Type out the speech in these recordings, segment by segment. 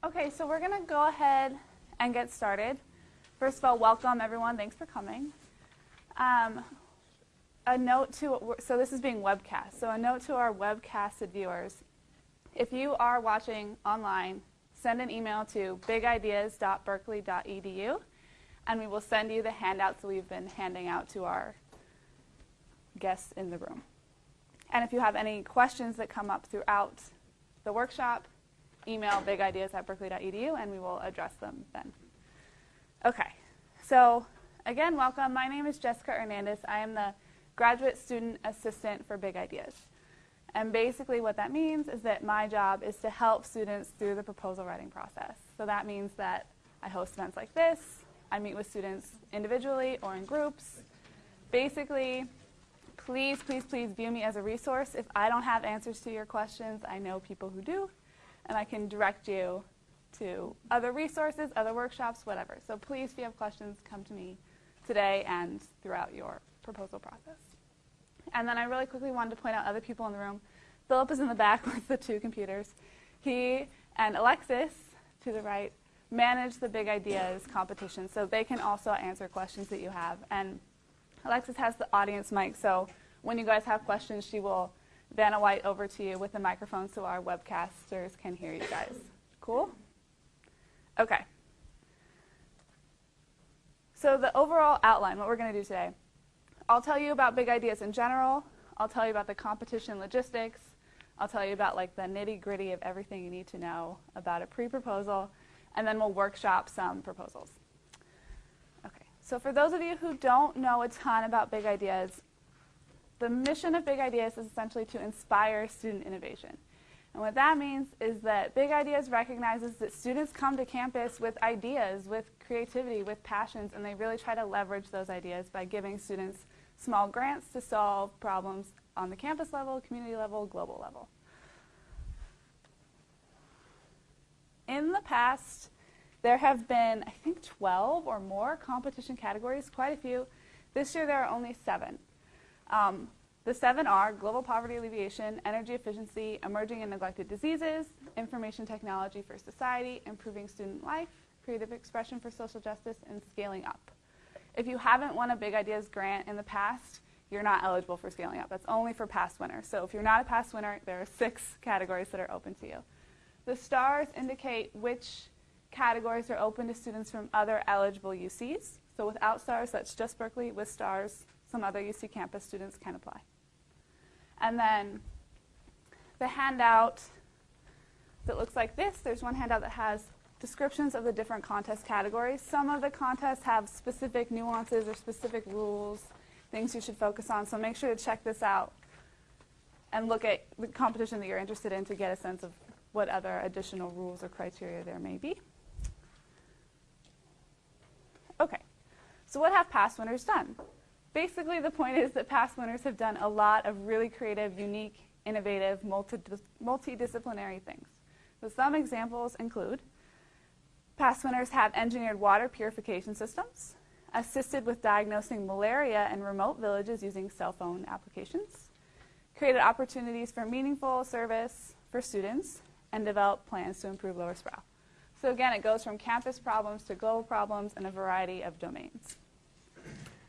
Okay, so we're going to go ahead and get started. First of all, welcome everyone. Thanks for coming. A note so this is being webcast, so a note to our webcasted viewers. If you are watching online, send an email to bigideas.berkeley.edu, and we will send you the handouts that we've been handing out to our guests in the room. And if you have any questions that come up throughout the workshop, email bigideas@berkeley.edu, and we will address them then. Okay, so again, welcome. My name is Jessica Hernandez. I am the Graduate Student Assistant for Big Ideas. And basically what that means is that my job is to help students through the proposal writing process. So that means that I host events like this. I meet with students individually or in groups. Basically, please, please, please view me as a resource. If I don't have answers to your questions, I know people who do, and I can direct you to other resources, other workshops, whatever. So please, if you have questions, come to me today and throughout your proposal process. And then I really quickly wanted to point out other people in the room. Philip is in the back with the 2 computers. He and Alexis, to the right, manage the Big Ideas competition, so they can also answer questions that you have. And Alexis has the audience mic, so when you guys have questions, she will Vanna White over to you with the microphone so our webcasters can hear you guys. Cool? Okay. So the overall outline, what we're going to do today, I'll tell you about Big Ideas in general. I'll tell you about the competition logistics. I'll tell you about like the nitty-gritty of everything you need to know about a pre-proposal, and then we'll workshop some proposals. Okay. So for those of you who don't know a ton about Big Ideas, the mission of Big Ideas is essentially to inspire student innovation. And what that means is that Big Ideas recognizes that students come to campus with ideas, with creativity, with passions, and they really try to leverage those ideas by giving students small grants to solve problems on the campus level, community level, global level. In the past, there have been, I think, 12 or more competition categories, quite a few. This year there are only 7. The 7 are global poverty alleviation, energy efficiency, emerging and neglected diseases, information technology for society, improving student life, creative expression for social justice, and scaling up. If you haven't won a Big Ideas grant in the past, you're not eligible for scaling up. That's only for past winners. So if you're not a past winner, there are 6 categories that are open to you. The stars indicate which categories are open to students from other eligible UCs. So without stars, that's just Berkeley. With stars, some other UC campus students can apply. And then the handout that looks like this, there's one handout that has descriptions of the different contest categories. Some of the contests have specific nuances or specific rules, things you should focus on. So make sure to check this out and look at the competition that you're interested in to get a sense of what other additional rules or criteria there may be. Okay, so what have past winners done? Basically, the point is that past winners have done a lot of really creative, unique, innovative, multidisciplinary things. So some examples include past winners have engineered water purification systems, assisted with diagnosing malaria in remote villages using cell phone applications, created opportunities for meaningful service for students, and developed plans to improve Lower Sproul. So again, it goes from campus problems to global problems in a variety of domains.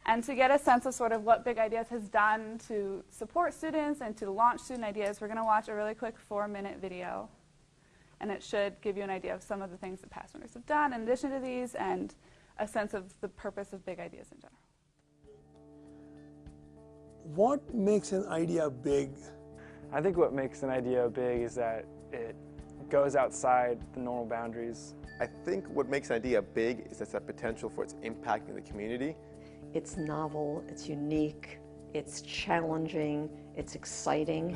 And to get a sense of sort of what Big Ideas has done to support students and to launch student ideas, we're going to watch a really quick 4-minute video. And it should give you an idea of some of the things that past winners have done in addition to these, and a sense of the purpose of Big Ideas in general. What makes an idea big? I think what makes an idea big is that it goes outside the normal boundaries. I think what makes an idea big is that potential for its impact in the community. It's novel, it's unique, it's challenging, it's exciting.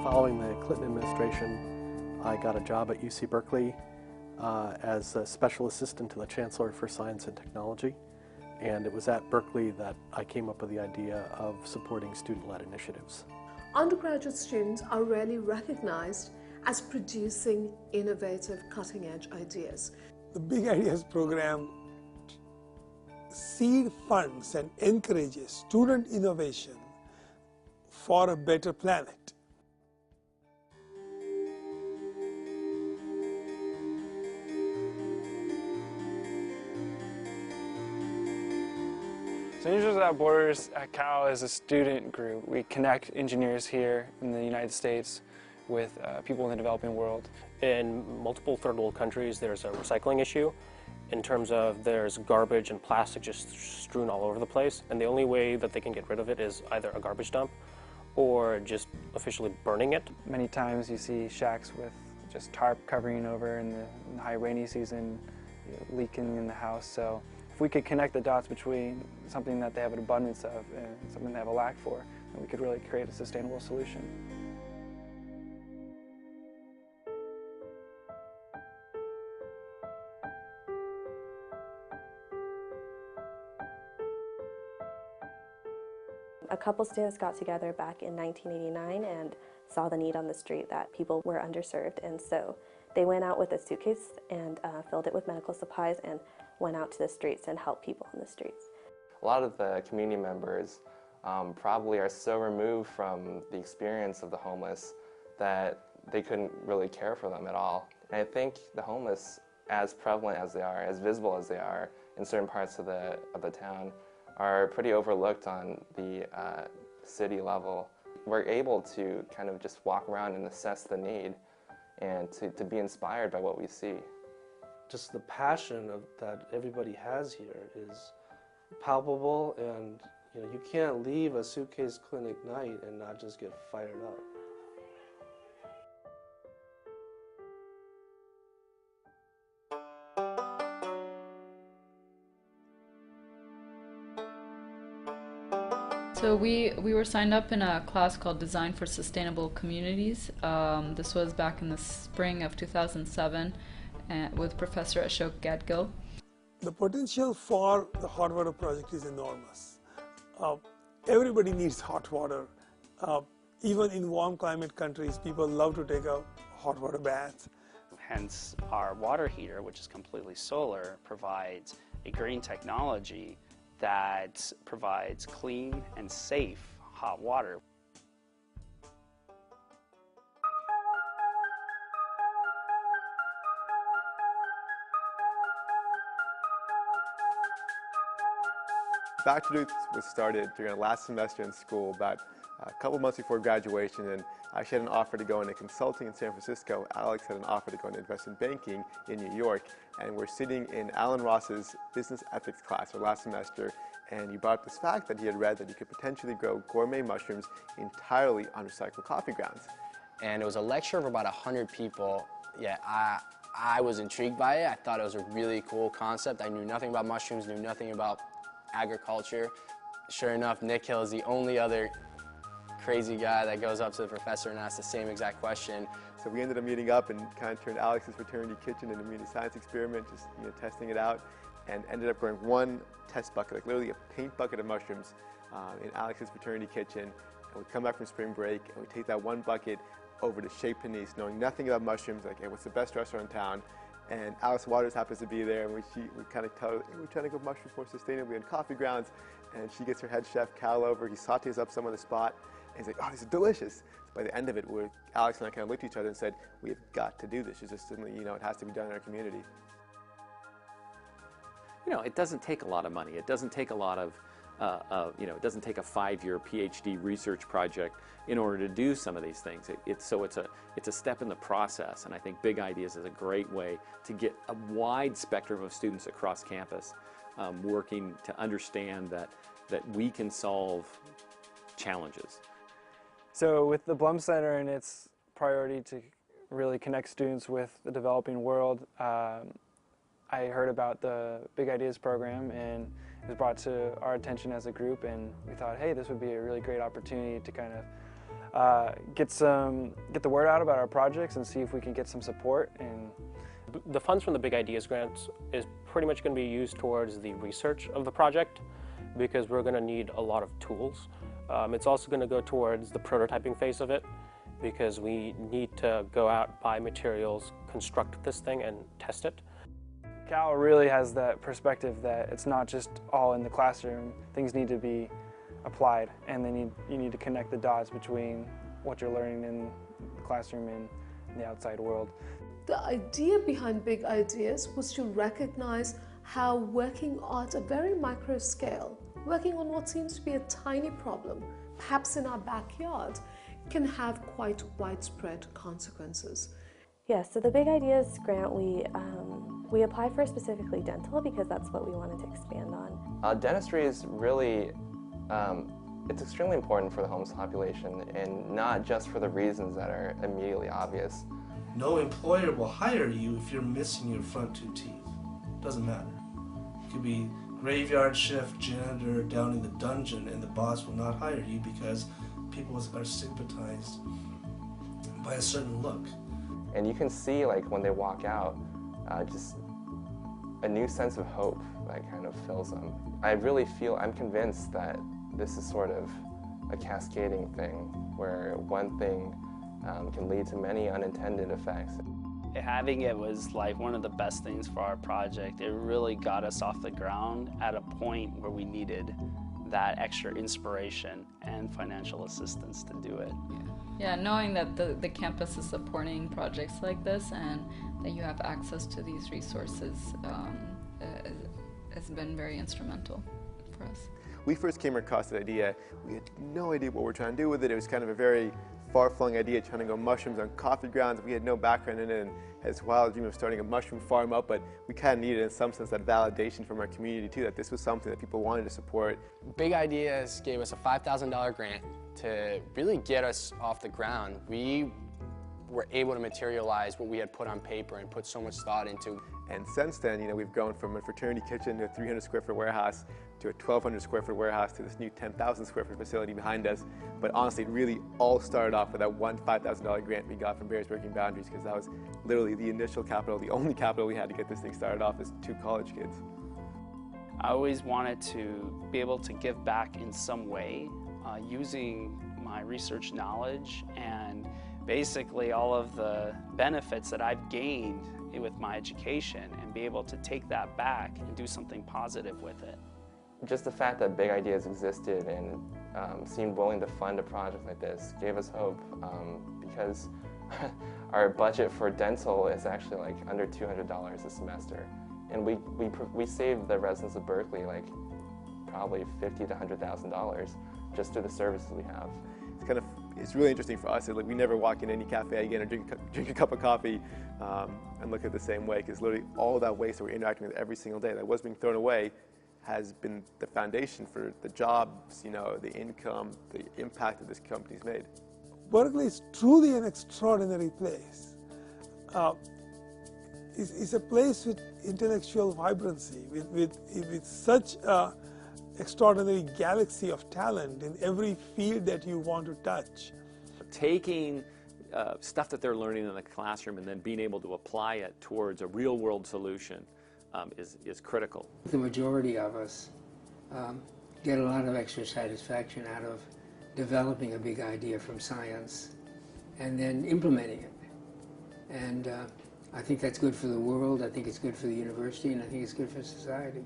Following the Clinton administration, I got a job at UC Berkeley as a special assistant to the Chancellor for Science and Technology. And it was at Berkeley that I came up with the idea of supporting student-led initiatives. Undergraduate students are rarely recognized as producing innovative, cutting-edge ideas. The Big Ideas program seed funds and encourages student innovation for a better planet. Strangers Without Borders at Cal is a student group. We connect engineers here in the United States with people in the developing world. In multiple third world countries, there's a recycling issue in terms of there's garbage and plastic just strewn all over the place, and the only way that they can get rid of it is either a garbage dump or just officially burning it. Many times you see shacks with just tarp covering over in the high rainy season, leaking in the house. So if we could connect the dots between something that they have an abundance of and something they have a lack for, then we could really create a sustainable solution. A couple students got together back in 1989 and saw the need on the street that people were underserved, and so they went out with a suitcase and filled it with medical supplies and went out to the streets and helped people in the streets. A lot of the community members probably are so removed from the experience of the homeless that they couldn't really care for them at all. And I think the homeless, as prevalent as they are, as visible as they are in certain parts of the town, are pretty overlooked on the city level. We're able to kind of just walk around and assess the need and to be inspired by what we see. Just the passion that everybody has here is palpable, and you can't leave a Suitcase Clinic night and not just get fired up. So we were signed up in a class called Design for Sustainable Communities. This was back in the spring of 2007 with Professor Ashok Gadgil. The potential for the hot water project is enormous. Everybody needs hot water. Even in warm climate countries, people love to take a hot water bath. Hence, our water heater, which is completely solar, provides a green technology that provides clean and safe hot water. Back to Youth was started during our last semester in school, about a couple months before graduation, and I actually had an offer to go into consulting in San Francisco. Alex had an offer to go into investment banking in New York, and we're sitting in Alan Ross's business ethics class our last semester, and he brought up this fact that he had read that you could potentially grow gourmet mushrooms entirely on recycled coffee grounds. And it was a lecture of about 100 people. Yeah, I was intrigued by it. I thought it was a really cool concept. I knew nothing about mushrooms, knew nothing about agriculture. Sure enough, Nick Hill is the only other crazy guy that goes up to the professor and asks the same exact question. So we ended up meeting up and kind of turned Alex's fraternity kitchen into a community science experiment, just testing it out, and ended up growing one test bucket, like literally a paint bucket of mushrooms in Alex's fraternity kitchen. And we'd come back from spring break and we'd take that one bucket over to Chez Panisse, knowing nothing about mushrooms, like, hey, what's the best restaurant in town? And Alice Waters happens to be there, and we kind of tell her, hey, we're trying to grow mushrooms more sustainably on coffee grounds. And she gets her head chef, Cal, over. He sautés up some on the spot. And he's like, oh, this is delicious. So by the end of it, Alex and I kind of looked at each other and said, we've got to do this. It's just something, it has to be done in our community. It doesn't take a lot of money. It doesn't take a lot of, it doesn't take a 5-year PhD research project in order to do some of these things. It's a step in the process, and I think Big Ideas is a great way to get a wide spectrum of students across campus working to understand that we can solve challenges. So with the Blum Center and its priority to really connect students with the developing world, I heard about the Big Ideas program, and it was brought to our attention as a group, and we thought, hey, this would be a really great opportunity to kind of get the word out about our projects and see if we can get some support. And the funds from the Big Ideas grants is pretty much going to be used towards the research of the project, because we're going to need a lot of tools. It's also going to go towards the prototyping phase of it, because we need to go out, buy materials, construct this thing, and test it. Cal really has that perspective that it's not just all in the classroom. Things need to be applied, and you need to connect the dots between what you're learning in the classroom and the outside world. The idea behind Big Ideas was to recognize how working at a very micro scale working on what seems to be a tiny problem, perhaps in our backyard, can have quite widespread consequences. Yeah, so the Big Ideas grant, we applied for specifically dental because that's what we wanted to expand on. Dentistry is really, it's extremely important for the homeless population, and not just for the reasons that are immediately obvious. No employer will hire you if you're missing your front 2 teeth. Doesn't matter. You could be graveyard shift, janitor, down in the dungeon, and the boss will not hire you because people are stigmatized by a certain look. And you can see, like, when they walk out, just a new sense of hope that kind of fills them. I really feel, I'm convinced that this is sort of a cascading thing where one thing can lead to many unintended effects. Having it was like one of the best things for our project. It really got us off the ground at a point where we needed that extra inspiration and financial assistance to do it. Yeah, knowing that the campus is supporting projects like this and that you have access to these resources has been very instrumental for us. We first came across the idea, we had no idea what we're trying to do with it. It was kind of a very far-flung idea, trying to go mushrooms on coffee grounds. We had no background in it, and had this wild dream of starting a mushroom farm up, but we kind of needed, in some sense, that validation from our community too, that this was something that people wanted to support. Big Ideas gave us a $5,000 grant to really get us off the ground. We were able to materialize what we had put on paper and put so much thought into. And since then, we've grown from a fraternity kitchen to a 300 square foot warehouse to a 1,200 square foot warehouse to this new 10,000 square foot facility behind us. But honestly, it really all started off with that one $5,000 grant we got from Barriers Breaking Boundaries, because that was literally the initial capital, the only capital we had to get this thing started off as 2 college kids. I always wanted to be able to give back in some way using my research knowledge and basically all of the benefits that I've gained with my education, and be able to take that back and do something positive with it. Just the fact that Big Ideas existed and seemed willing to fund a project like this gave us hope, because our budget for dental is actually like under $200 a semester, and we saved the residents of Berkeley like probably $50,000 to $100,000 just through the services we have. It's really interesting for us. Like, we never walk in any cafe again or drink a cup of coffee and look at it the same way, because literally all that waste that we're interacting with every single day that was being thrown away has been the foundation for the jobs, the income, the impact that this company's made. Berkeley is truly an extraordinary place. It's a place with intellectual vibrancy, with such an extraordinary galaxy of talent in every field that you want to touch. Taking stuff that they're learning in the classroom and then being able to apply it towards a real-world solution is critical. The majority of us get a lot of extra satisfaction out of developing a big idea from science and then implementing it. And I think that's good for the world, I think it's good for the university, and I think it's good for society.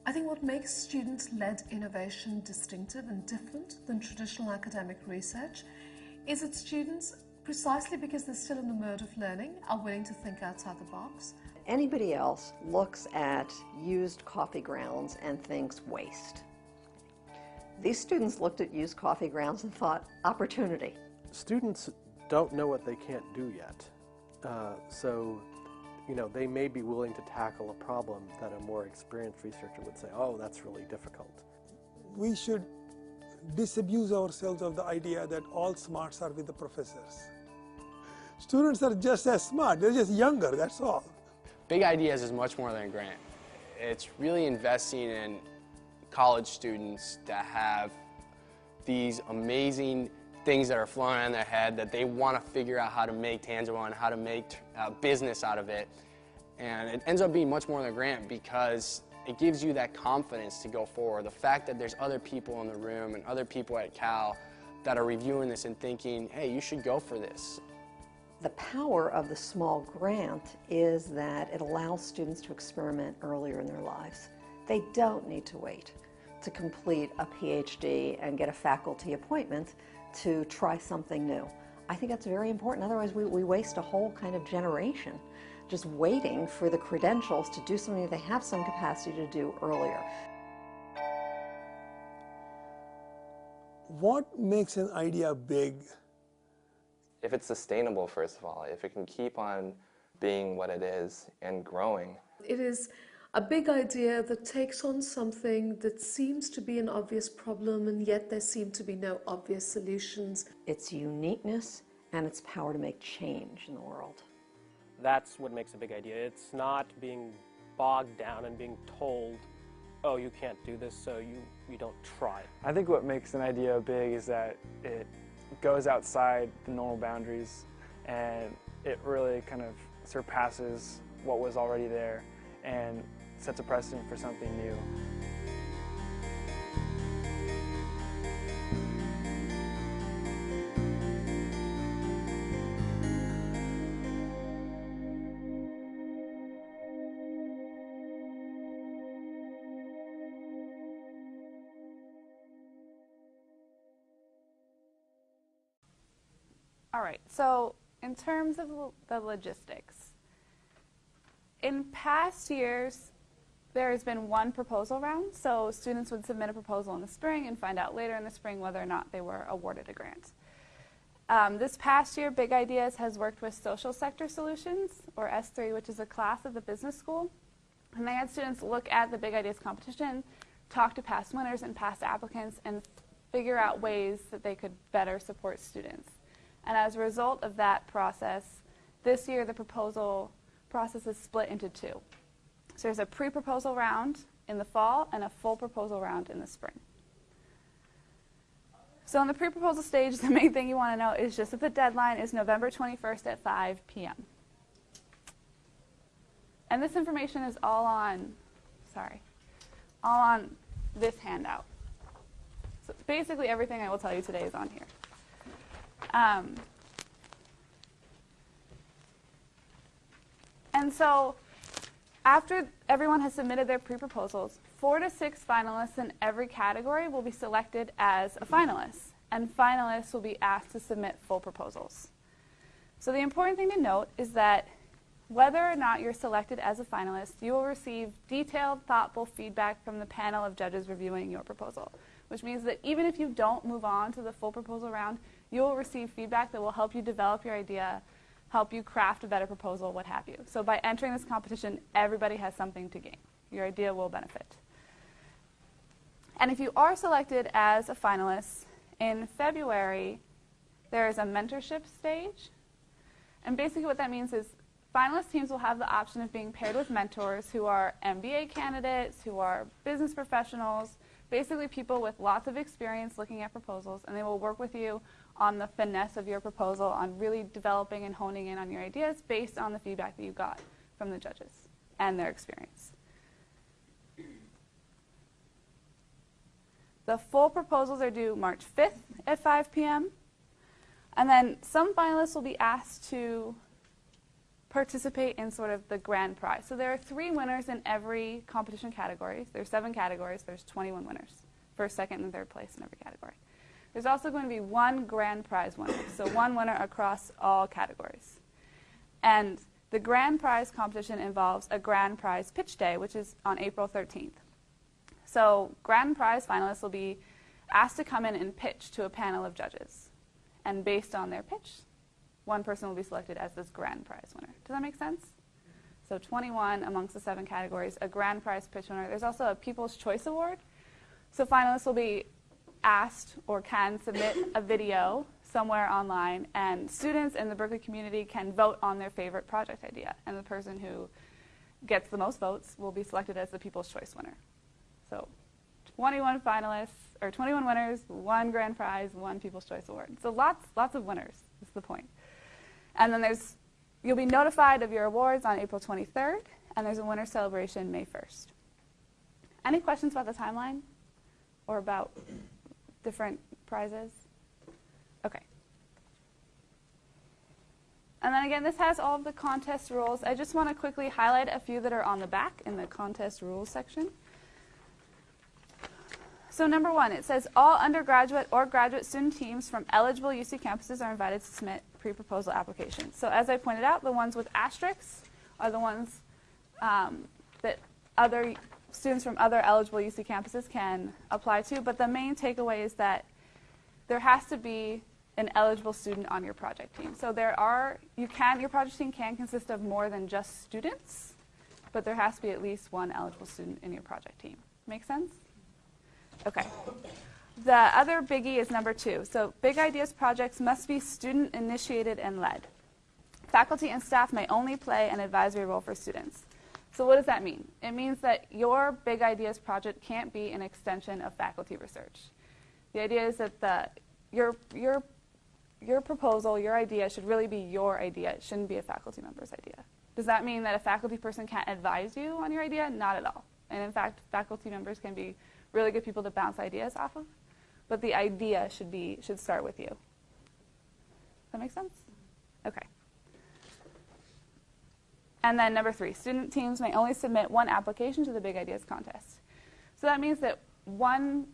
I think what makes student-led innovation distinctive and different than traditional academic research is that students, precisely because they're still in the mode of learning, are willing to think outside the box. Anybody else looks at used coffee grounds and thinks waste. These students looked at used coffee grounds and thought opportunity. Students don't know what they can't do yet. So they may be willing to tackle a problem that a more experienced researcher would say, oh, that's really difficult. We should disabuse ourselves of the idea that all smarts are with the professors. Students are just as smart, they're just younger, that's all. Big Ideas is much more than a grant. It's really investing in college students that have these amazing things that are flowing in their head that they want to figure out how to make tangible and how to make business out of it. And it ends up being much more than a grant because it gives you that confidence to go forward. The fact that there's other people in the room and other people at Cal that are reviewing this and thinking, hey, you should go for this. The power of the small grant is that it allows students to experiment earlier in their lives. They don't need to wait to complete a PhD and get a faculty appointment to try something new. I think that's very important. Otherwise, we waste a whole kind of generation just waiting for the credentials to do something that they have some capacity to do earlier. what makes an idea big? If it's sustainable, first of all, if it can keep on being what it is and growing. It is a big idea that takes on something that seems to be an obvious problem, and yet there seem to be no obvious solutions. Its uniqueness and its power to make change in the world. That's what makes a big idea. It's not being bogged down and being told, oh, you can't do this, so you don't try. I think what makes an idea big is that it goes outside the normal boundaries and it really kind of surpasses what was already there and sets a precedent for something new. All right, so in terms of the logistics, in past years, there has been one proposal round, so students would submit a proposal in the spring and find out later in the spring whether or not they were awarded a grant. This past year, Big Ideas has worked with Social Sector Solutions, or S3, which is a class of the business school, and they had students look at the Big Ideas competition, talk to past winners and past applicants, and figure out ways that they could better support students. And as a result of that process, this year the proposal process is split into two. So there's a pre-proposal round in the fall and a full proposal round in the spring. So in the pre-proposal stage, the main thing you want to know is just that the deadline is November 21st at 5 p.m. And this information is all on this handout. So basically everything I will tell you today is on here. And so after everyone has submitted their pre-proposals, 4 to 6 finalists in every category will be selected as a finalist, and finalists will be asked to submit full proposals. So the important thing to note is that whether or not you're selected as a finalist, you will receive detailed, thoughtful feedback from the panel of judges reviewing your proposal, which means that even if you don't move on to the full proposal round, you will receive feedback that will help you develop your idea, help you craft a better proposal, what have you. So by entering this competition, everybody has something to gain. Your idea will benefit. And if you are selected as a finalist, in February, there is a mentorship stage. And basically what that means is finalist teams will have the option of being paired with mentors who are MBA candidates, who are business professionals, basically people with lots of experience looking at proposals, and they will work with you on the finesse of your proposal, on really developing and honing in on your ideas based on the feedback that you got from the judges and their experience. The full proposals are due March 5th at 5 p.m. And then some finalists will be asked to participate in sort of the grand prize. So there are 3 winners in every competition category. There's 7 categories. There's 21 winners, first, second, and third place in every category. There's also going to be 1 grand prize winner, so 1 winner across all categories. And the grand prize competition involves a grand prize pitch day, which is on April 13th. So grand prize finalists will be asked to come in and pitch to a panel of judges. And based on their pitch, 1 person will be selected as this grand prize winner. Does that make sense? So 21 amongst the 7 categories, a grand prize pitch winner. There's also a People's Choice Award. So finalists will be asked or can submit a video somewhere online, and students in the Berkeley community can vote on their favorite project idea. And the person who gets the most votes will be selected as the People's Choice winner. So 21 finalists, or 21 winners, 1 grand prize, 1 People's Choice Award. So lots of winners is the point. And then you'll be notified of your awards on April 23rd, and there's a winner celebration May 1st. Any questions about the timeline or about different prizes? Okay. And then again, this has all of the contest rules. I just want to quickly highlight a few that are on the back in the contest rules section. So number 1, it says all undergraduate or graduate student teams from eligible UC campuses are invited to submit pre-proposal applications. So as I pointed out, the ones with asterisks are the ones that other students from other eligible UC campuses can apply to. But the main takeaway is that there has to be an eligible student on your project team. So your project team can consist of more than just students, but there has to be at least one eligible student in your project team. Make sense? Okay. The other biggie is number 2. So big ideas projects must be student initiated and led. Faculty and staff may only play an advisory role for students. So what does that mean? It means that your big ideas project can't be an extension of faculty research. The idea is that your proposal, your idea should really be your idea. It shouldn't be a faculty member's idea. Does that mean that a faculty person can't advise you on your idea? Not at all. And in fact, faculty members can be really good people to bounce ideas off of. But the idea should start with you. Does that make sense? Okay. And then number 3, student teams may only submit one application to the Big Ideas contest. So that means that one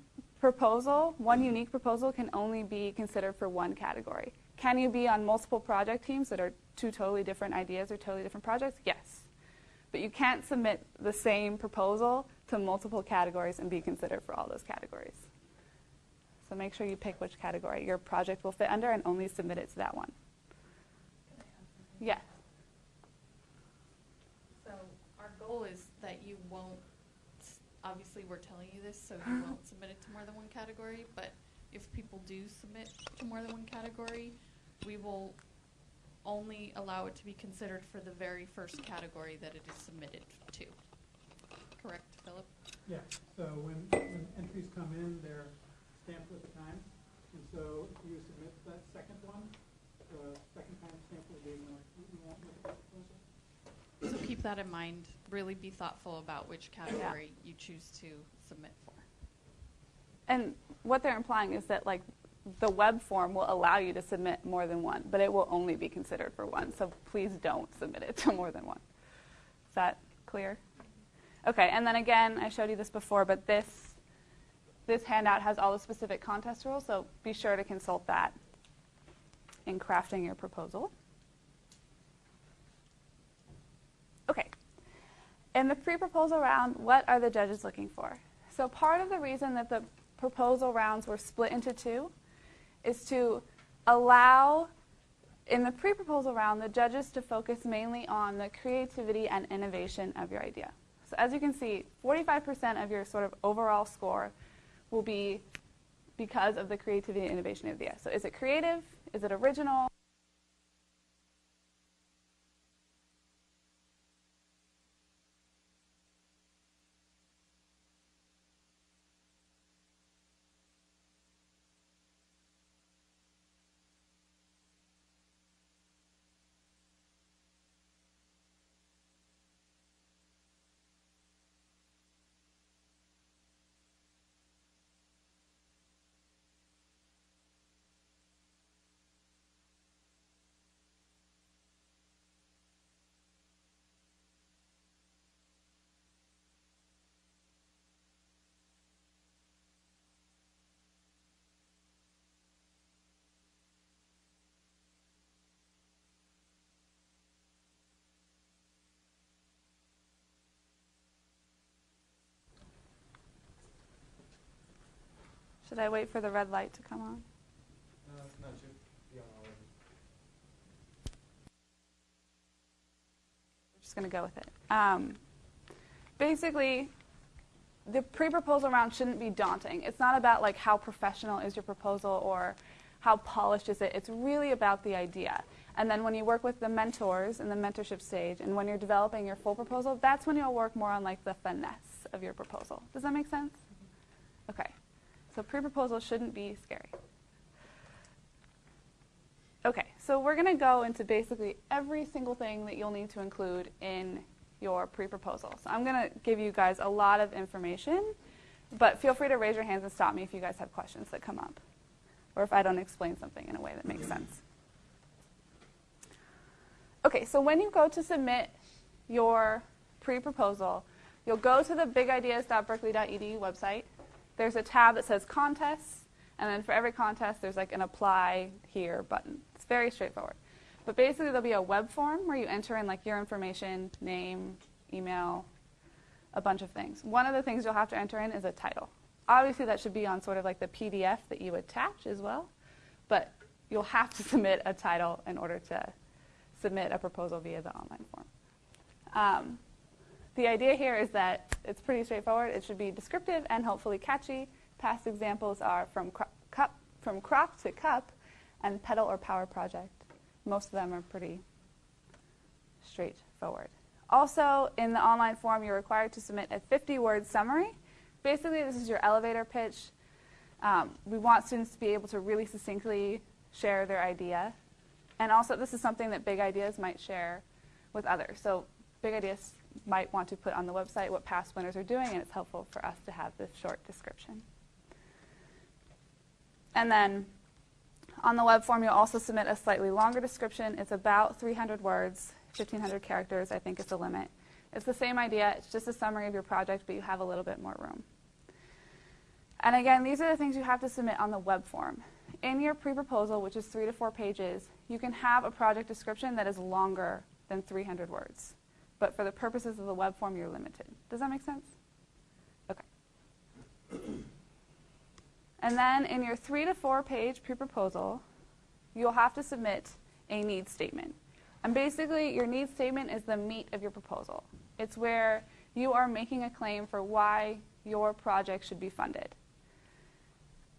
unique proposal can only be considered for one category. Can you be on multiple project teams that are 2 totally different ideas or totally different projects? Yes. But you can't submit the same proposal to multiple categories and be considered for all those categories. So make sure you pick which category your project will fit under and only submit it to that one. Yes. So our goal is that you won't, obviously we're telling you this so you won't submit it to more than one category, but if people do submit to more than one category, we will only allow it to be considered for the very first category that it is submitted to. Correct, Philip? Yeah, so when entries come in, they're stamped with the time, and so if you submit that second one, the second time stamp will be ignored. You won't look at the proposal. So keep that in mind. Really be thoughtful about which category you choose to submit for. And what they're implying is that the web form will allow you to submit more than one, but it will only be considered for one. So please don't submit it to more than one. Is that clear? Okay, and then again, I showed you this before, but this handout has all the specific contest rules, so be sure to consult that in crafting your proposal. Okay, in the pre-proposal round, what are the judges looking for? So part of the reason that the proposal rounds were split into 2 is to allow, in the pre-proposal round, the judges to focus mainly on the creativity and innovation of your idea. So as you can see, 45% of your sort of overall score will be because of the creativity and innovation of the idea. So is it creative? Is it original? Should I wait for the red light to come on? No, it should be on already. We're just going to go with it. Basically, the pre-proposal round shouldn't be daunting. It's not about how professional is your proposal or how polished is it. It's really about the idea. And then when you work with the mentors in the mentorship stage and when you're developing your full proposal, that's when you'll work more on the finesse of your proposal. Does that make sense? Okay. So pre-proposal shouldn't be scary. Okay, so we're going to go into basically every single thing that you'll need to include in your pre-proposal. So I'm going to give you guys a lot of information, but feel free to raise your hands and stop me if you guys have questions that come up, or if I don't explain something in a way that makes sense. Okay, so when you go to submit your pre-proposal, you'll go to the bigideas.berkeley.edu website. There's a tab that says Contests, and then for every contest, there's an Apply Here button. It's very straightforward. But basically, there'll be a web form where you enter in your information, name, email, a bunch of things. One of the things you'll have to enter in is a title. Obviously, that should be on sort of like the PDF that you attach as well, but you'll have to submit a title in order to submit a proposal via the online form. The idea here is that it's pretty straightforward. It should be descriptive and hopefully catchy. Past examples are from crop to cup and pedal or power project. Most of them are pretty straightforward. Also, in the online form, you're required to submit a 50-word summary. Basically, this is your elevator pitch. We want students to be able to really succinctly share their idea. And also, this is something that Big Ideas might share with others. So Big Ideas might want to put on the website what past winners are doing, and it's helpful for us to have this short description. And then on the web form, you'll also submit a slightly longer description. It's about 300 words, 1,500 characters, I think is the limit. It's the same idea. It's just a summary of your project, but you have a little bit more room. And again, these are the things you have to submit on the web form. In your pre-proposal, which is 3 to 4 pages, you can have a project description that is longer than 300 words. But for the purposes of the web form, you're limited. Does that make sense? Okay. And then in your 3 to 4 page pre-proposal, you'll have to submit a needs statement. And basically, your needs statement is the meat of your proposal. It's where you are making a claim for why your project should be funded.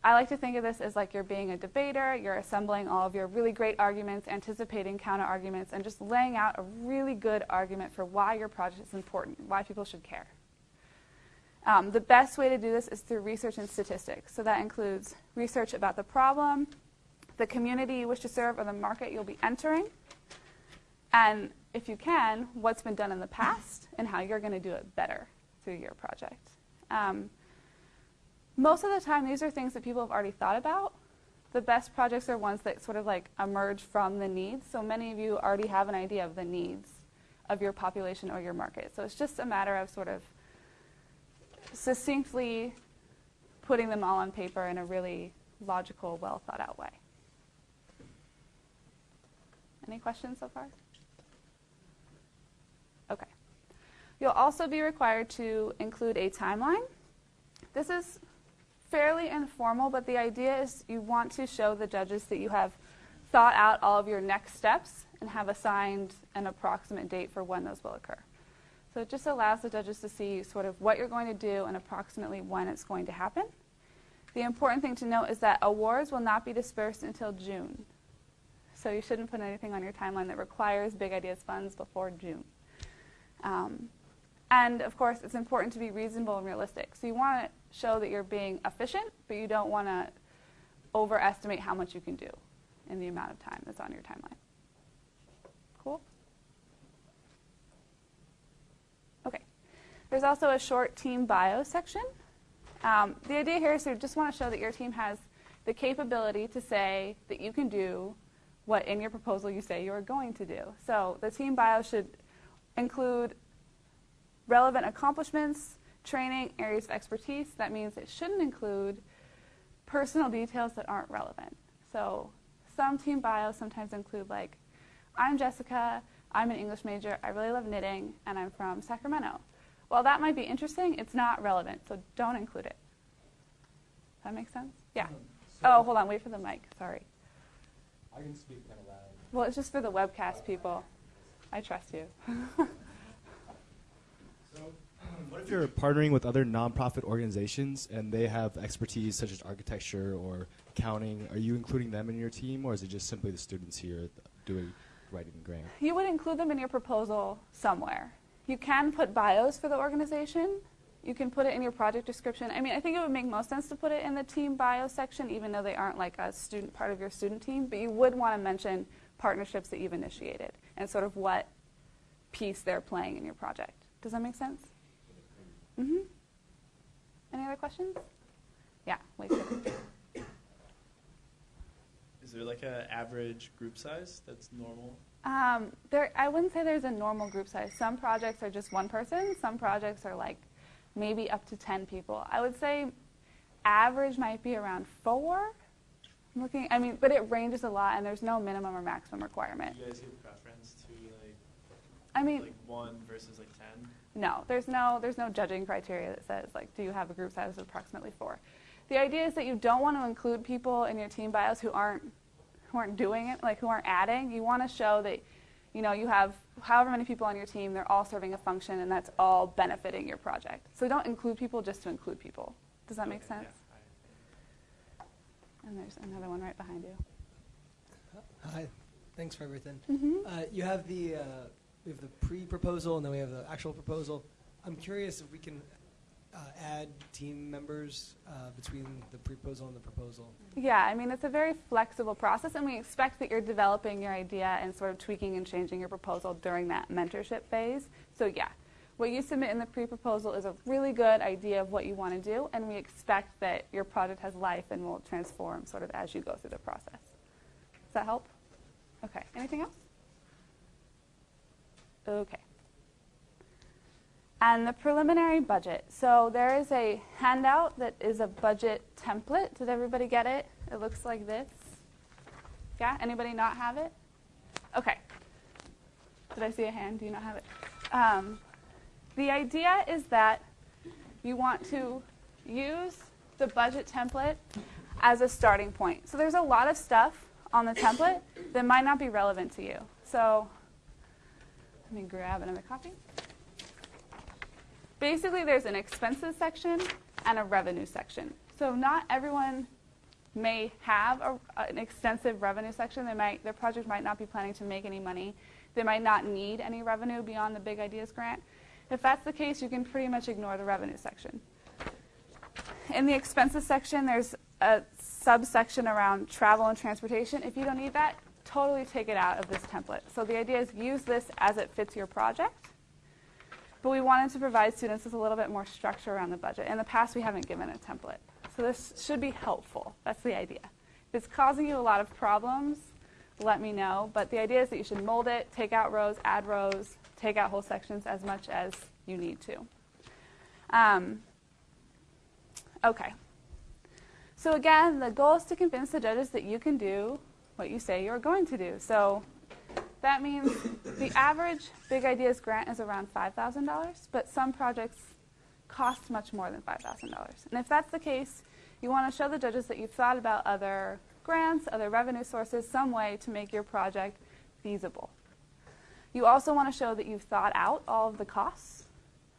I like to think of this as like you're being a debater, you're assembling all of your really great arguments, anticipating counter-arguments, and just laying out a really good argument for why your project is important, why people should care. The best way to do this is through research and statistics. So that includes research about the problem, the community you wish to serve, or the market you'll be entering, and if you can, what's been done in the past and how you're going to do it better through your project. Most of the time, these are things that people have already thought about. The best projects are ones that sort of like emerge from the needs. So many of you already have an idea of the needs of your population or your market. So it's just a matter of sort of succinctly putting them all on paper in a really logical, well thought out way. Any questions so far? Okay. You'll also be required to include a timeline. This is fairly informal, but the idea is you want to show the judges that you have thought out all of your next steps and have assigned an approximate date for when those will occur. So it just allows the judges to see sort of what you're going to do and approximately when it's going to happen. The important thing to note is that awards will not be dispersed until June. So you shouldn't put anything on your timeline that requires Big Ideas funds before June. And of course, it's important to be reasonable and realistic. So you want to show that you're being efficient, but you don't want to overestimate how much you can do in the amount of time that's on your timeline. Cool? Okay. There's also a short team bio section. The idea here is you just want to show that your team has the capability to say that you can do what in your proposal you say you're going to do. So the team bio should include relevant accomplishments, training, areas of expertise. That means it shouldn't include personal details that aren't relevant. So some team bios sometimes include like, I'm Jessica, I'm an English major, I really love knitting, and I'm from Sacramento. While that might be interesting, it's not relevant, so don't include it. Does that make sense? Yeah. Oh, hold on, wait for the mic, sorry. I can speak kind of loud. Well, it's just for the webcast people. I trust you. So, what if you're partnering with other nonprofit organizations and they have expertise such as architecture or accounting? Are you including them in your team, or is it just simply the students here writing the grant? You would include them in your proposal somewhere. You can put bios for the organization. You can put it in your project description. I mean, I think it would make most sense to put it in the team bio section, even though they aren't like a student part of your student team. But you would want to mention partnerships that you've initiated and sort of what piece they're playing in your project. Does that make sense? Mm-hmm. Any other questions? Yeah, wait a second. Is there like an average group size that's normal? I wouldn't say there's a normal group size. Some projects are just one person. Some projects are like maybe up to 10 people. I would say average might be around 4. I'm looking, I mean, but it ranges a lot, and there's no minimum or maximum requirement. Do you guys give preference to like 1 versus like 10? No, there's no judging criteria that says, like, do you have a group size of approximately 4. The idea is that you don't want to include people in your team bios who aren't doing it, like who aren't adding. You want to show that, you know, you have however many people on your team, they're all serving a function, and that's all benefiting your project. So don't include people just to include people. Does that make sense? And there's another one right behind you. Hi, thanks for everything. Mhm. You have we have the pre-proposal, and then we have the actual proposal. I'm curious if we can add team members between the pre-proposal and the proposal. Yeah, I mean, it's a very flexible process, and we expect that you're developing your idea and sort of tweaking and changing your proposal during that mentorship phase. So yeah, what you submit in the pre-proposal is a really good idea of what you want to do, and we expect that your project has life and will transform sort of as you go through the process. Does that help? Okay, anything else? Okay. And the preliminary budget. So there is a handout that is a budget template. Did everybody get it? It looks like this. Yeah? Anybody not have it? Okay. Did I see a hand? Do you not have it? The idea is that you want to use the budget template as a starting point. So there's a lot of stuff on the template that might not be relevant to you. So let me grab another copy. Basically, there's an expenses section and a revenue section. So not everyone may have an extensive revenue section. Their project might not be planning to make any money. They might not need any revenue beyond the Big Ideas grant. If that's the case, you can pretty much ignore the revenue section. In the expenses section, there's a subsection around travel and transportation. If you don't need that, totally take it out of this template. So the idea is use this as it fits your project. But we wanted to provide students with a little bit more structure around the budget. In the past, we haven't given a template. So this should be helpful. That's the idea. If it's causing you a lot of problems, let me know. But the idea is that you should mold it, take out rows, add rows, take out whole sections as much as you need to. Okay. So again, the goal is to convince the judges that you can do what you say you're going to do. So that means the average Big Ideas grant is around $5,000, but some projects cost much more than $5,000. And if that's the case, you want to show the judges that you've thought about other grants, other revenue sources, some way to make your project feasible. You also want to show that you've thought out all of the costs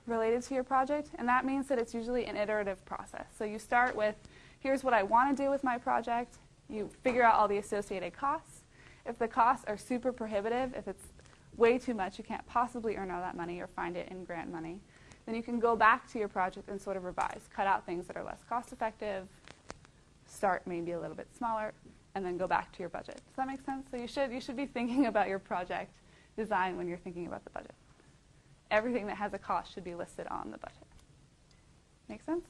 related to your project, and that means that it's usually an iterative process. So you start with, here's what I want to do with my project. You figure out all the associated costs. If the costs are super prohibitive, if it's way too much, you can't possibly earn all that money or find it in grant money, then you can go back to your project and sort of revise, cut out things that are less cost effective, start maybe a little bit smaller, and then go back to your budget. Does that make sense? So you should be thinking about your project design when you're thinking about the budget. Everything that has a cost should be listed on the budget. Make sense?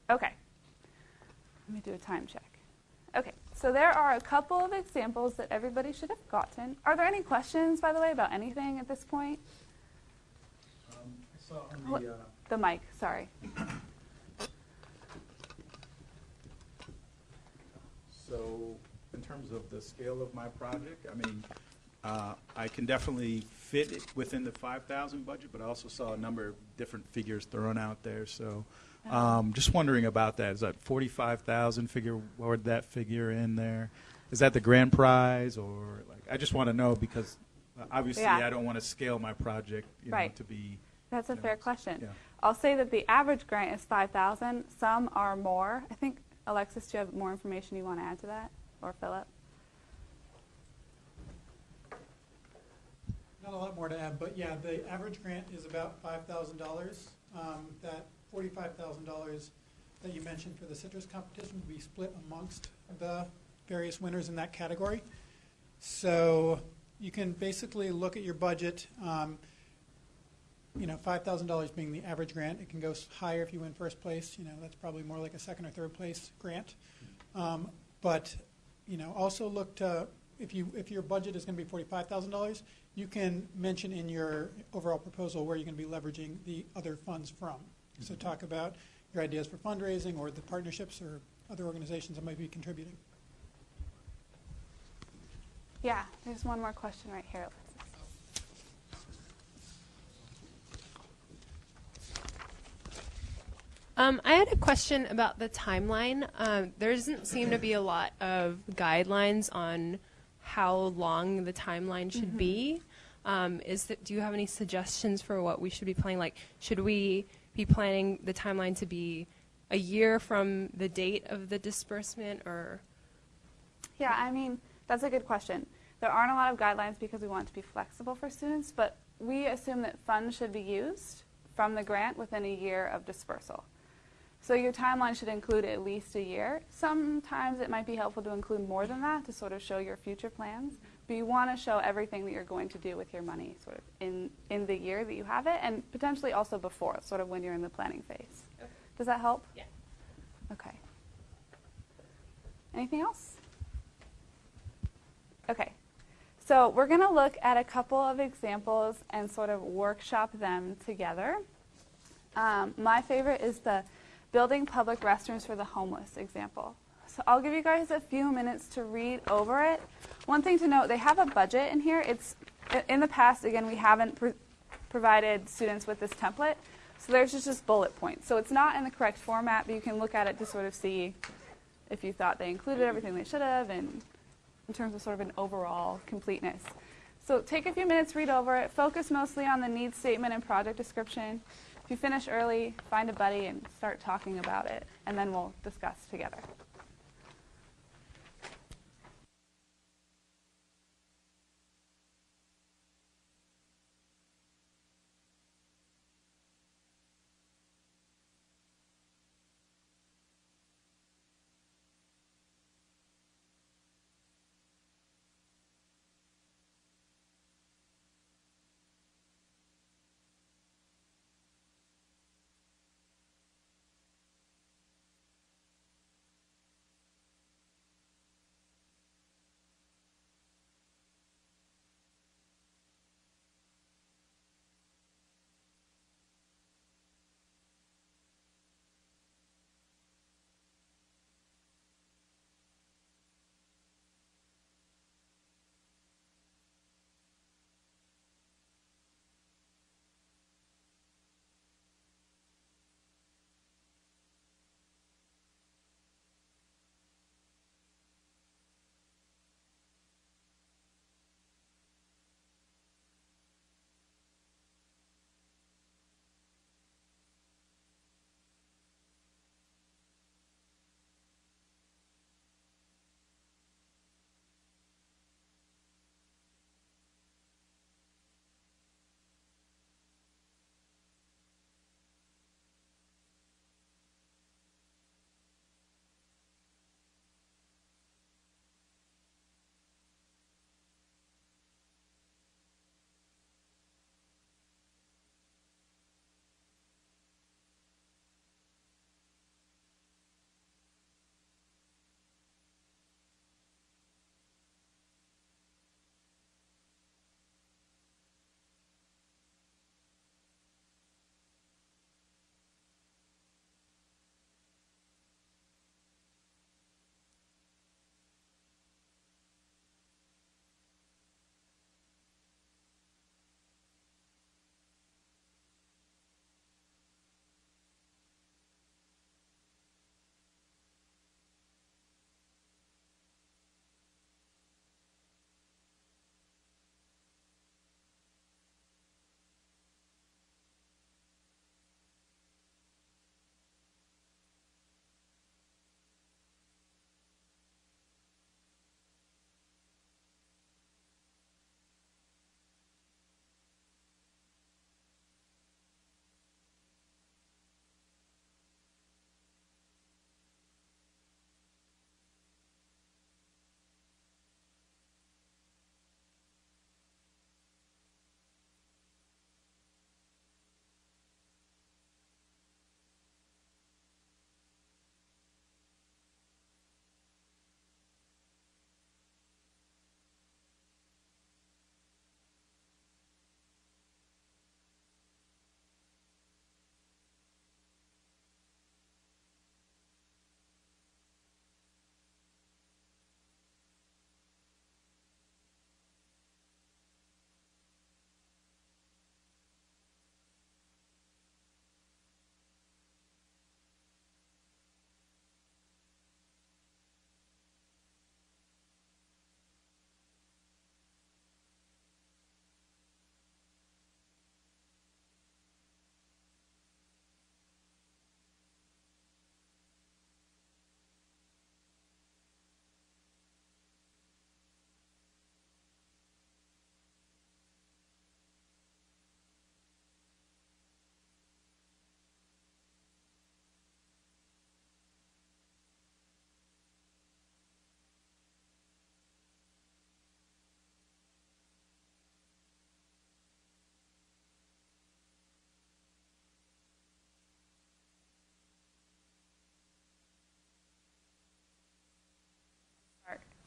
Okay. Let me do a time check. Okay, so there are a couple of examples that everybody should have gotten. Are there any questions, by the way, about anything at this point? I saw on the mic, sorry. So in terms of the scale of my project, I mean, I can definitely fit it within the 5,000 budget, but I also saw a number of different figures thrown out there. So just wondering about that. Is that 45,000 figure? What would that figure in there? Is that the grand prize, or like? I just want to know because obviously I don't want to scale my project, you know, to be. That's a fair question. Yeah. I'll say that the average grant is 5,000. Some are more. I think Alexis, do you have more information you want to add to that, or Philip? Not a lot more to add, but yeah, the average grant is about $5,000. That $45,000 that you mentioned for the citrus competition will be split amongst the various winners in that category. So you can basically look at your budget, you know, $5,000 being the average grant. It can go higher if you win first place. You know, that's probably more like a second or third place grant. But you know, also look to if your budget is going to be $45,000, you can mention in your overall proposal where you're going to be leveraging the other funds from. So talk about your ideas for fundraising or the partnerships or other organizations that might be contributing. Yeah, there's one more question right here. I had a question about the timeline. There doesn't seem to be a lot of guidelines on how long the timeline should be. Do you have any suggestions for what we should be planning? Like, should we be planning the timeline to be a year from the date of the disbursement, or? Yeah, I mean, that's a good question. There aren't a lot of guidelines because we want it to be flexible for students, but we assume that funds should be used from the grant within a year of dispersal. So your timeline should include at least a year. Sometimes it might be helpful to include more than that to sort of show your future plans, but you want to show everything that you're going to do with your money sort of in the year that you have it, and potentially also before, sort of when you're in the planning phase. Okay. Does that help? Yeah. Okay. Anything else? Okay. So we're going to look at a couple of examples and sort of workshop them together. My favorite is the building public restrooms for the homeless example. So I'll give you guys a few minutes to read over it. One thing to note, they have a budget in here. It's in the past, again, we haven't provided students with this template. So there's just bullet points. So it's not in the correct format, but you can look at it to sort of see if you thought they included everything they should have, and in terms of sort of an overall completeness. So take a few minutes, read over it, focus mostly on the needs statement and project description. If you finish early, find a buddy and start talking about it, and then we'll discuss together.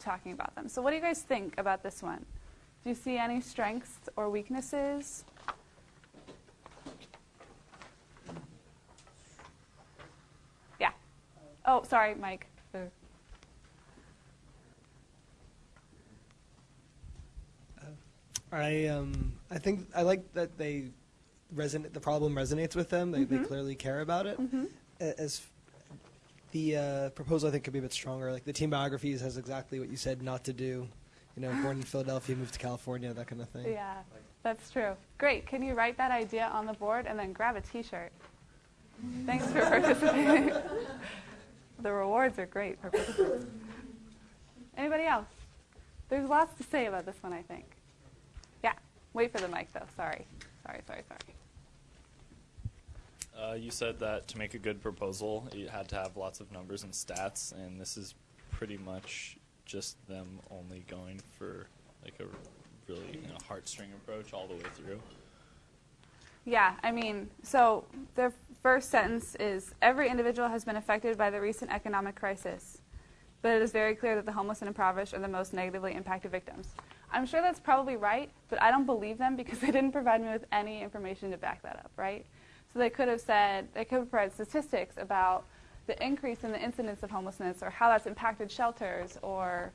talking about them. So what do you guys think about this one? Do you see any strengths or weaknesses? Yeah. Oh, sorry, Mike. I think I like that they the problem resonates with them. They clearly care about it. As the proposal, I think, could be a bit stronger. Like the team biographies has exactly what you said not to do. You know, born in Philadelphia, moved to California, that kind of thing. Yeah, that's true. Great. Can you write that idea on the board and then grab a T-shirt? Thanks for participating. The rewards are great for participating. Anybody else? There's lots to say about this one, I think. Yeah. Wait for the mic, though. Sorry. You said that to make a good proposal, you had to have lots of numbers and stats, and this is pretty much just them only going for like a really heartstring approach all the way through. Yeah, I mean, so the first sentence is, every individual has been affected by the recent economic crisis, but it is very clear that the homeless and impoverished are the most negatively impacted victims. I'm sure that's probably right, but I don't believe them because they didn't provide me with any information to back that up, right? So they could have said, they could have provided statistics about the increase in the incidence of homelessness or how that's impacted shelters or,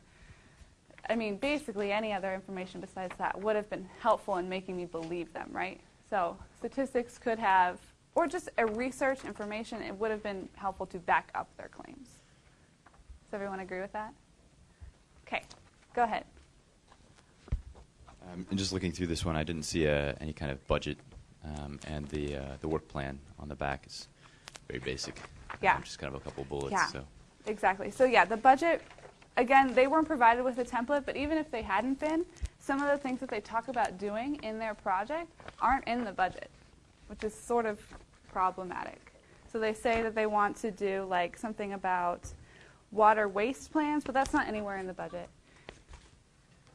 I mean, basically any other information besides that would have been helpful in making me believe them, right? So statistics could have, or just a research information, it would have been helpful to back up their claims. Does everyone agree with that? Okay, go ahead. And just looking through this one, I didn't see any kind of budget, and the work plan on the back is very basic. Yeah. Just kind of a couple bullets. Yeah, So. exactly. So yeah, the budget, again, they weren't provided with a template, but even if they hadn't been, some of the things that they talk about doing in their project aren't in the budget, which is sort of problematic. So they say that they want to do like something about water waste plans, but that's not anywhere in the budget.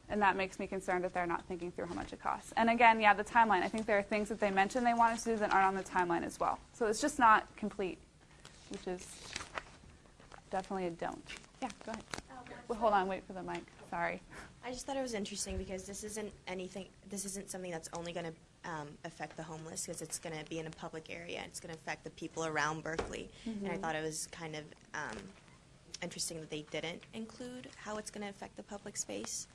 And that makes me concerned that they're not thinking through how much it costs. And again, yeah, the timeline. I think there are things that they mentioned they wanted to do that aren't on the timeline as well. So it's just not complete, which is definitely a don't. Yeah, go ahead. Well, hold on, wait for the mic. Sorry. I just thought it was interesting because this isn't something that's only going to affect the homeless, because it's going to be in a public area and it's going to affect the people around Berkeley. And I thought it was kind of interesting that they didn't include how it's going to affect the public space.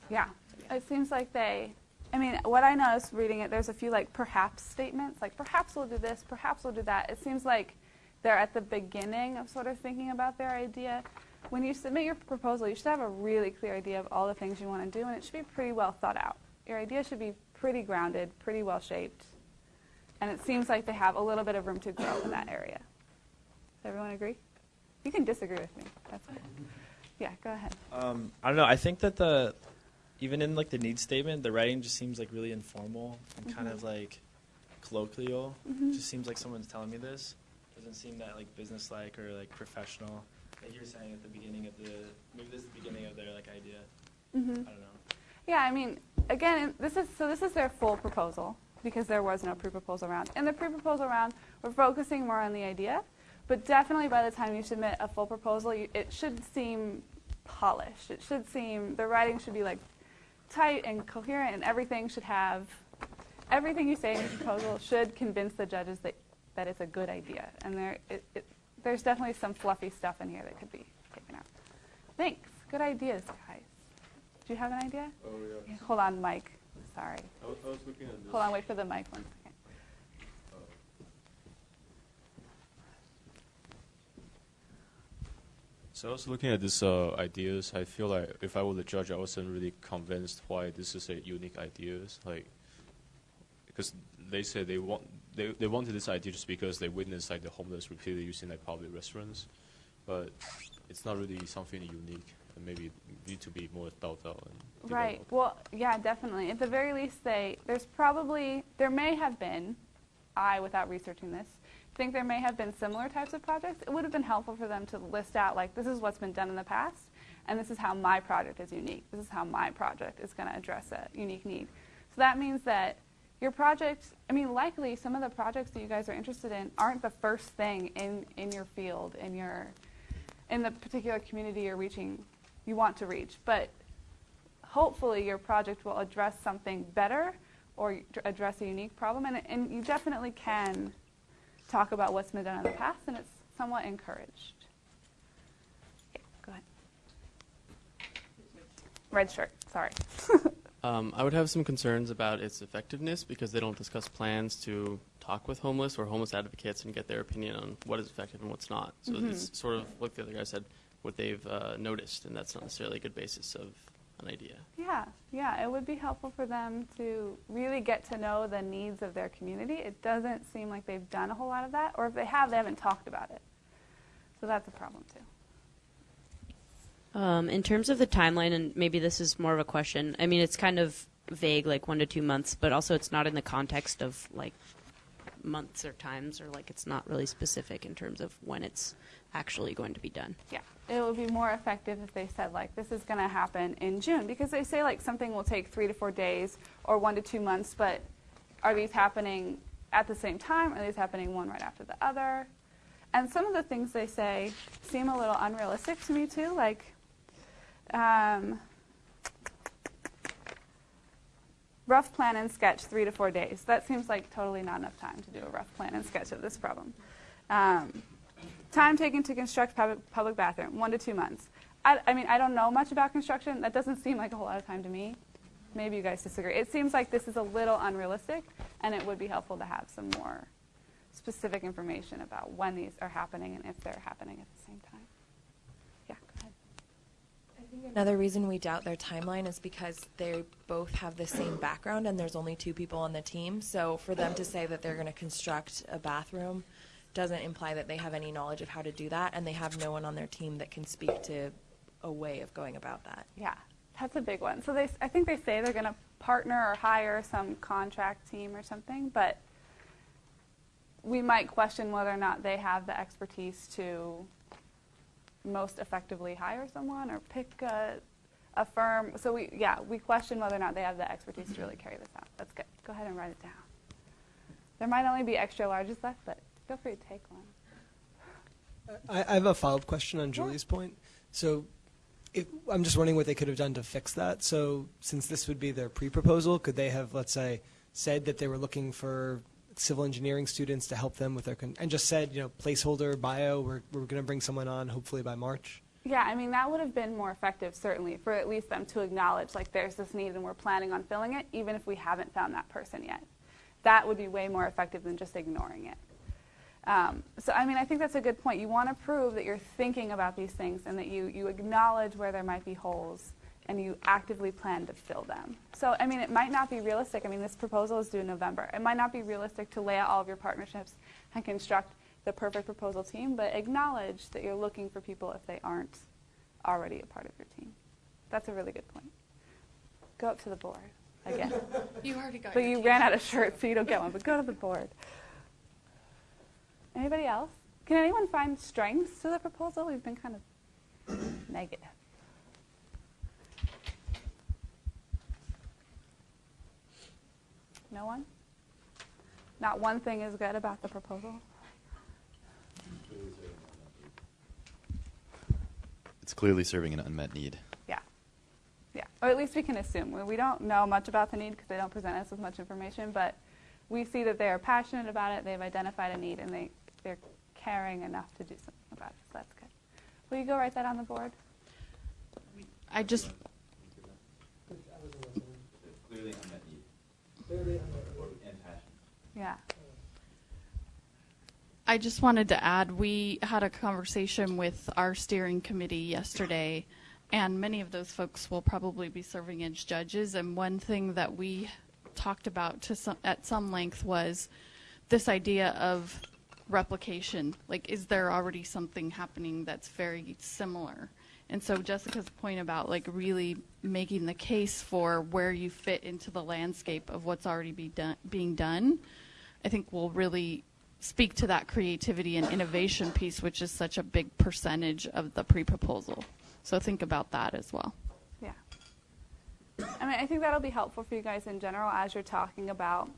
Yeah, it seems like I mean, what I noticed reading it, there's a few like perhaps statements, like perhaps we'll do this, perhaps we'll do that. It seems like they're at the beginning of sort of thinking about their idea. When you submit your proposal, you should have a really clear idea of all the things you want to do, and it should be pretty well thought out. Your idea should be pretty grounded, pretty well shaped, and it seems like they have a little bit of room to grow in that area. Does everyone agree? You can disagree with me. That's cool. Yeah, go ahead. I don't know. I think that even in like the needs statement, the writing just seems like really informal and kind of like colloquial. Just seems like someone's telling me this. Doesn't seem that like business-like or like professional. Like you were saying at the beginning of maybe this is the beginning of their like idea. I don't know. Yeah, I mean, again, this is their full proposal because there was no pre-proposal round. In the pre-proposal round, we're focusing more on the idea, but definitely by the time you submit a full proposal, it should seem polished. It should seem, the writing should be like tight and coherent, and everything you say in your proposal should convince the judges that it's a good idea. And there's definitely some fluffy stuff in here that could be taken out. Thanks. Good ideas, guys. Do you have an idea? Oh, yeah. Hold on, Mike. Sorry. I was looking at this. Hold on, wait for the mic 1 second. So I was looking at these ideas. I feel like if I were the judge, I wasn't really convinced why this is a unique idea. Like, because they say they wanted this idea just because they witnessed like the homeless repeatedly using like public restaurants, but it's not really something unique, and maybe need to be more thought out. And right. Well, yeah, definitely. At the very least, there may have been, without researching this, think there may have been similar types of projects. It would have been helpful for them to list out, like, this is what's been done in the past, and this is how my project is unique. This is how my project is going to address a unique need. So that means that your project, I mean, likely some of the projects that you guys are interested in aren't the first thing in your field, in the particular community you're reaching you want to reach. But hopefully your project will address something better or address a unique problem. And you definitely can talk about what's been done in the past, and it's somewhat encouraged. Okay, go ahead. Red shirt, sorry. I would have some concerns about its effectiveness because they don't discuss plans to talk with homeless or homeless advocates and get their opinion on what is effective and what's not. So it's sort of, like the other guy said, what they've noticed, and that's not necessarily a good basis of an idea. Yeah, it would be helpful for them to really get to know the needs of their community. It doesn't seem like they've done a whole lot of that, or if they have, they haven't talked about it. So that's a problem too. In terms of the timeline, and maybe this is more of a question, I mean, it's kind of vague, like 1 to 2 months, but also it's not in the context of like months or times, or like it's not really specific in terms of when it's actually going to be done. Yeah, it would be more effective if they said like this is going to happen in June, because they say like something will take 3 to 4 days or 1 to 2 months, but are these happening at the same time? Are these happening one right after the other? And some of the things they say seem a little unrealistic to me too, like rough plan and sketch 3 to 4 days. That seems like totally not enough time to do a rough plan and sketch of this problem. Time taken to construct public bathroom, 1 to 2 months. I mean, I don't know much about construction. That doesn't seem like a whole lot of time to me. Maybe you guys disagree. It seems like this is a little unrealistic, and it would be helpful to have some more specific information about when these are happening and if they're happening at the same time. Yeah, go ahead. Another reason we doubt their timeline is because they both have the same background and there's only 2 people on the team. So for them to say that they're going to construct a bathroom doesn't imply that they have any knowledge of how to do that, and they have no one on their team that can speak to a way of going about that. Yeah, that's a big one. So I think they say they're going to partner or hire some contract team or something, but we might question whether or not they have the expertise to most effectively hire someone or pick a firm. So we question whether or not they have the expertise to really carry this out. That's good. Go ahead and write it down. There might only be extra larges left, but feel free to take one. I have a follow-up question on Julie's point. So I'm just wondering what they could have done to fix that. So since this would be their pre-proposal, could they have, let's say, said that they were looking for civil engineering students to help them with their, and just said, you know, placeholder bio, we're going to bring someone on hopefully by March? Yeah, I mean, that would have been more effective, certainly, for at least them to acknowledge, like, there's this need and we're planning on filling it, even if we haven't found that person yet. That would be way more effective than just ignoring it. So, I mean, I think that's a good point. You want to prove that you're thinking about these things and that you acknowledge where there might be holes and you actively plan to fill them. So, I mean, it might not be realistic. I mean, this proposal is due in November. It might not be realistic to lay out all of your partnerships and construct the perfect proposal team, but acknowledge that you're looking for people if they aren't already a part of your team. That's a really good point. Go up to the board again. You already got But your you team. ran out of shirts, so you don't get one, but go to the board. Anybody else? Can anyone find strengths to the proposal? We've been kind of negative. No one? Not one thing is good about the proposal? It's clearly serving an unmet need. Yeah. Yeah. Or at least we can assume. We don't know much about the need because they don't present us with much information, but we see that they are passionate about it, they've identified a need, and they're caring enough to do something about it. So that's good. Will you go write that on the board? I just... Clearly unmet need. And passion. Yeah. I just wanted to add, we had a conversation with our steering committee yesterday, and many of those folks will probably be serving as judges, and one thing that we talked about at some length was this idea of replication. Like, is there already something happening that's very similar? And so Jessica's point about like really making the case for where you fit into the landscape of what's already being done, I think will really speak to that creativity and innovation piece, which is such a big percentage of the pre-proposal. So think about that as well. Yeah. I mean, I think that'll be helpful for you guys in general as you're talking about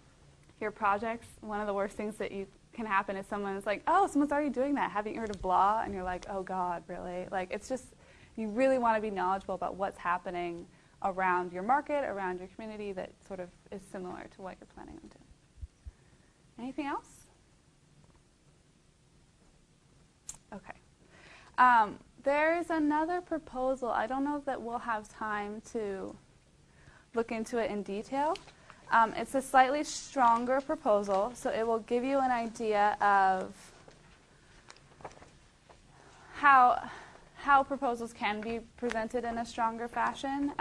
your projects. One of the worst things that can happen is someone's like, oh, someone's already doing that. Haven't you heard of blah? And you're like, oh, God, really? Like, it's just, You really want to be knowledgeable about what's happening around your market, around your community that sort of is similar to what you're planning on doing. Anything else? Okay. There's another proposal. I don't know that we'll have time to look into it in detail. It's a slightly stronger proposal, so it will give you an idea of how proposals can be presented in a stronger fashion.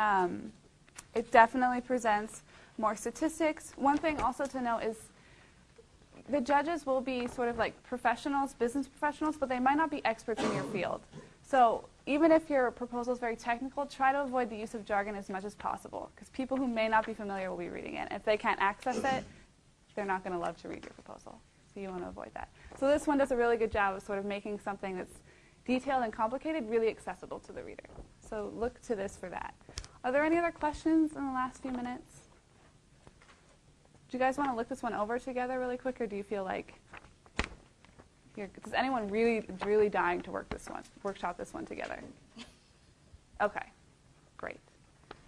It definitely presents more statistics. One thing also to note is the judges will be sort of like professionals, business professionals, but they might not be experts in your field. So even if your proposal is very technical, try to avoid the use of jargon as much as possible, because people who may not be familiar will be reading it. If they can't access it, they're not going to love to read your proposal. So you want to avoid that. So this one does a really good job of sort of making something that's detailed and complicated really accessible to the reader. So look to this for that. Are there any other questions in the last few minutes? Do you guys want to look this one over together really quick, or do you feel like is anyone really dying to workshop this one together? Okay, great.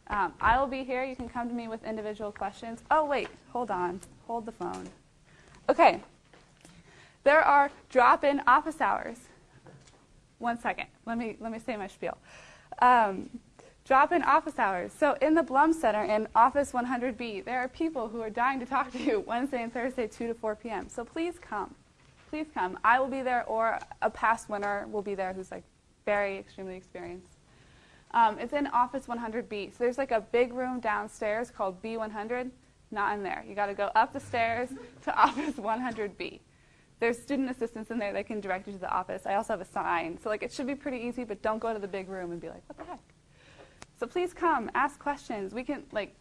I will be here. You can come to me with individual questions. Oh, wait, hold on. Hold the phone. Okay, there are drop-in office hours. 1 second. Let me say my spiel. Drop-in office hours. So in the Blum Center in Office 100B, there are people who are dying to talk to you Wednesday and Thursday, 2 to 4 p.m. So please come. Please come. I will be there, or a past winner will be there who's like very extremely experienced. It's in Office 100B. So there's like a big room downstairs called B100. Not in there. You got to go up the stairs to Office 100B. There's student assistants in there that can direct you to the office. I also have a sign. So like it should be pretty easy, but don't go to the big room and be like, what the heck? So please come, ask questions. We can, like,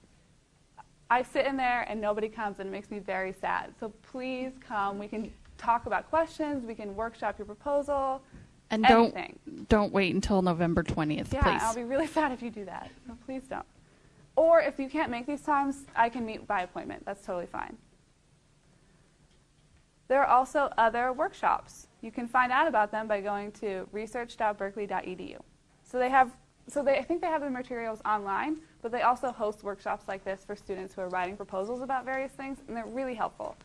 I sit in there and nobody comes, and it makes me very sad. So please come. We can talk about questions. We can workshop your proposal. And anything. don't wait until November 20th, yeah, please. I'll be really sad if you do that. So please don't. Or if you can't make these times, I can meet by appointment. That's totally fine. There are also other workshops. You can find out about them by going to research.berkeley.edu. I think they have the materials online, but they also host workshops like this for students who are writing proposals about various things, and they're really helpful.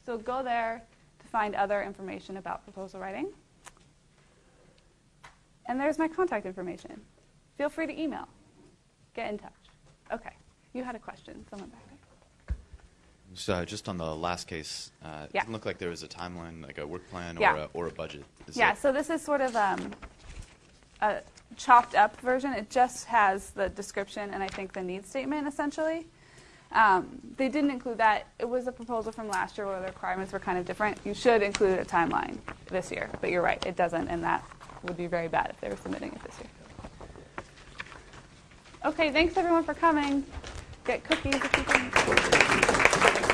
So go there to find other information about proposal writing. And there's my contact information. Feel free to email. Get in touch. Okay. You had a question. Someone back there. So just on the last case, it Yeah. didn't look like there was a timeline, like a work plan Yeah. or a budget. So this is sort of a chopped up version. It just has the description and I think the needs statement essentially. They didn't include that. It was a proposal from last year where the requirements were kind of different. You should include a timeline this year, but you're right, it doesn't, and that would be very bad if they were submitting it this year. Okay, thanks everyone for coming. Get cookies if you can.